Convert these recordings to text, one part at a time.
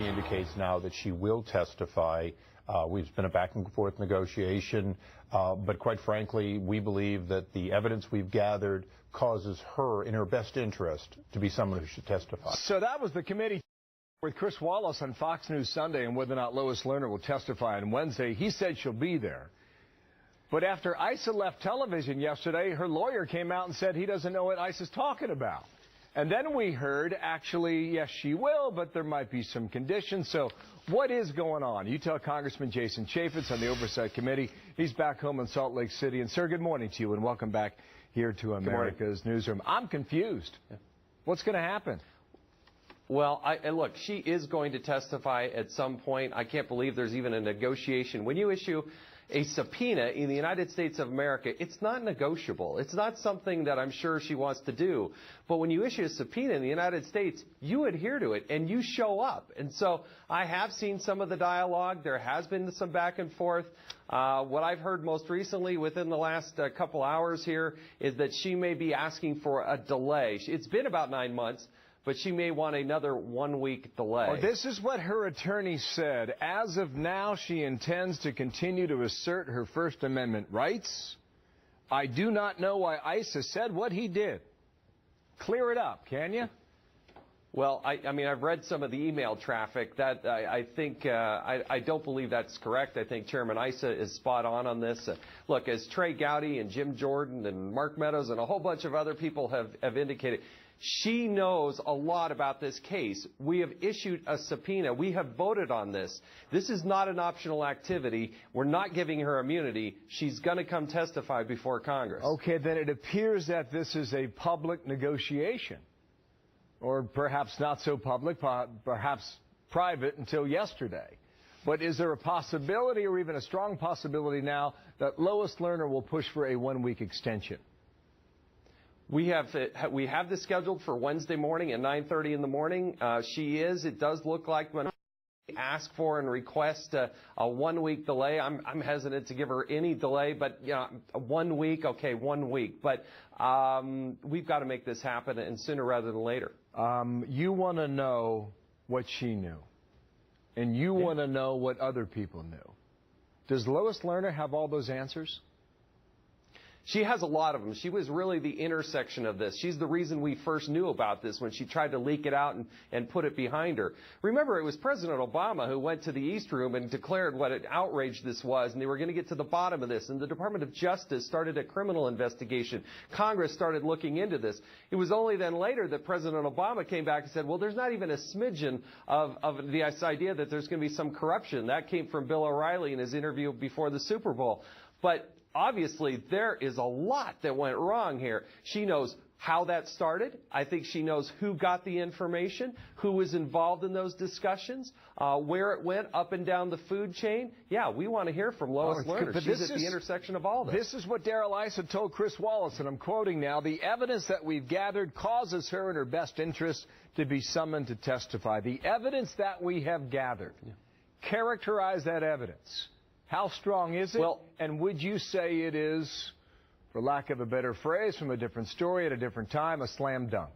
indicates now that she will testify. We've been a back and forth negotiation, but quite frankly, we believe that the evidence we've gathered causes her, in her best interest, to be someone who should testify. So that was the committee with Chris Wallace on Fox News Sunday and whether or not Lois Lerner will testify on Wednesday. He said she'll be there. But after Issa left television yesterday, her lawyer came out and said he doesn't know what Issa's talking about. And then we heard, actually, yes, she will, but there might be some conditions. So what is going on? Utah Congressman Jason Chaffetz on the Oversight Committee. He's back home in Salt Lake City. And, sir, good morning to you, and welcome back here to America's Newsroom. I'm confused. What's going to happen? Well, look, she is going to testify at some point. I can't believe there's even a negotiation. When you issue a subpoena in the United States of America, it's not negotiable. It's not something that I'm sure she wants to do. But when you issue a subpoena in the United States, you adhere to it and you show up. And so I have seen some of the dialogue. There has been some back and forth. What I've heard most recently within the last couple hours here is that she may be asking for a delay. It's been about 9 months, but she may want another 1 week delay. Well, this is what her attorney said. As of now, she intends to continue to assert her First Amendment rights. I do not know why Issa said what he did. Clear it up, can you? Well, I mean, I've read some of the email traffic. That I think I don't believe that's correct. I think Chairman Issa is spot on this. Look, as Trey Gowdy and Jim Jordan and Mark Meadows and a whole bunch of other people have indicated, she knows a lot about this case. We have issued a subpoena. We have voted on this. This is not an optional activity. We're not giving her immunity. She's going to come testify before Congress. Okay, then it appears that this is a public negotiation. Or perhaps not so public, perhaps private until yesterday. But is there a possibility, or even a strong possibility now, that Lois Lerner will push for a 1 week extension? We have this scheduled for Wednesday morning at 9:30 in the morning. It does look like when I ask for and request a 1 week delay, I'm hesitant to give her any delay, but you know, 1 week, okay, 1 week. But we've got to make this happen, and sooner rather than later. You want to know what she knew, and you want to know what other people knew. Does Lois Lerner have all those answers? She has a lot of them. She was really the intersection of this. She's the reason we first knew about this when she tried to leak it out and put it behind her. Remember, it was President Obama who went to the East Room and declared what an outrage this was, and they were going to get to the bottom of this. And the Department of Justice started a criminal investigation. Congress started looking into this. It was only then later that President Obama came back and said, well, there's not even a smidgen of this idea that there's going to be some corruption. That came from Bill O'Reilly in his interview before the Super Bowl. But obviously, there is a lot that went wrong here. She knows how that started. I think she knows who got the information, who was involved in those discussions, where it went up and down the food chain. Yeah, we want to hear from Lois Lerner. She's at the intersection of all this. This is what Darrell Issa told Chris Wallace, and I'm quoting now, the evidence that we've gathered causes her in her best interest to be summoned to testify. The evidence that we have gathered. Characterize that evidence. How strong is it? Well, and would you say it is, for lack of a better phrase, from a different story at a different time, a slam dunk?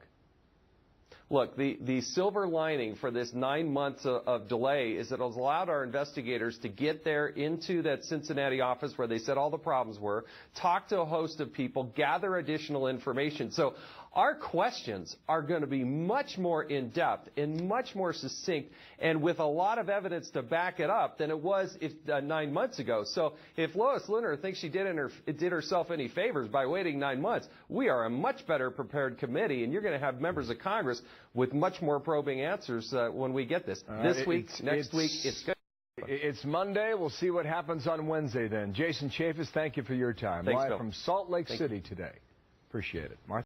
Look, the silver lining for this 9 months of delay is that it has allowed our investigators to get there into that Cincinnati office where they said all the problems were, talk to a host of people, gather additional information. So our questions are going to be much more in-depth and much more succinct and with a lot of evidence to back it up than it was 9 months ago. So if Lois Lerner thinks she did herself any favors by waiting 9 months, we are a much better prepared committee, and you're going to have members of Congress with much more probing answers when we get this. This week, next week, it's good. It's Monday. We'll see what happens on Wednesday then. Jason Chaffetz, thank you for your time. Thanks, Live Bill. from Salt Lake City today. Appreciate it. Martha?